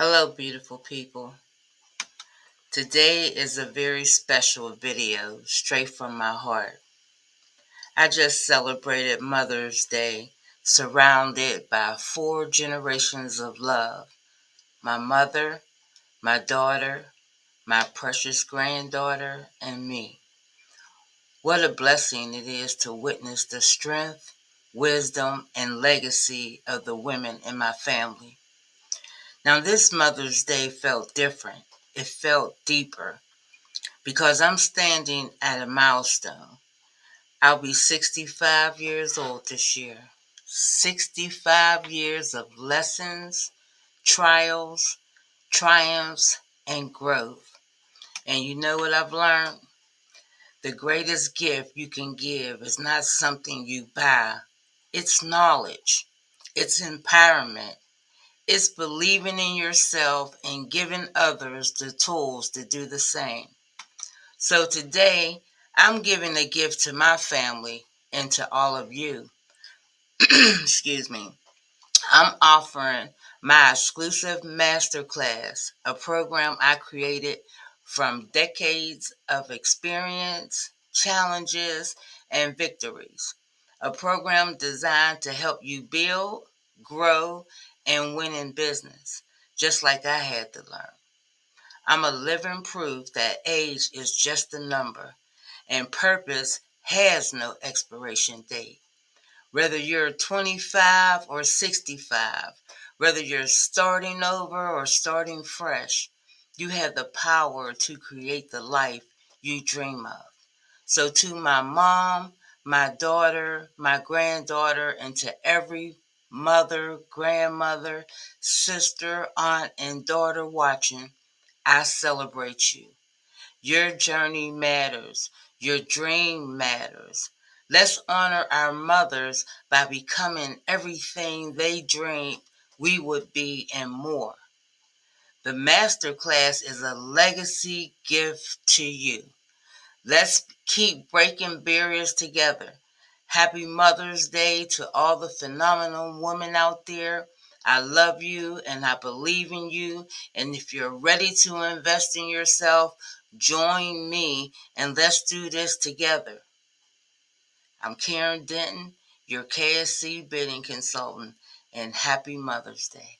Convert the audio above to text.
Hello, beautiful people. Today is a very special video straight from my heart. I just celebrated Mother's Day surrounded by 4 generations of love. My mother, my daughter, my precious granddaughter, and me. What a blessing it is to witness the strength, wisdom, and legacy of the women in my family. Now, this Mother's Day felt different. It felt deeper because I'm standing at a milestone. I'll be 65 years old this year. 65 years of lessons, trials, triumphs, and growth. And you know what I've learned? The greatest gift you can give is not something you buy. It's knowledge. It's empowerment. It's believing in yourself and giving others the tools to do the same. So today, I'm giving a gift to my family and to all of you. Excuse me. I'm offering my exclusive Masterclass, a program I created from decades of experience, challenges, and victories. A program designed to help you build, grow, and win in business, just like I had to learn. I'm a living proof that age is just a number and purpose has no expiration date. Whether you're 25 or 65, whether you're starting over or starting fresh, you have the power to create the life you dream of. So to my mom, my daughter, my granddaughter, and to every mother, grandmother, sister, aunt, and daughter watching, I celebrate you. Your journey matters. Your dream matters. Let's honor our mothers by becoming everything they dreamed we would be and more. The Masterclass is a legacy gift to you. Let's keep breaking barriers together. Happy Mother's Day to all the phenomenal women out there. I love you and I believe in you. And if you're ready to invest in yourself, join me and let's do this together. I'm Karen Denton, your KSC bidding consultant, and happy Mother's Day.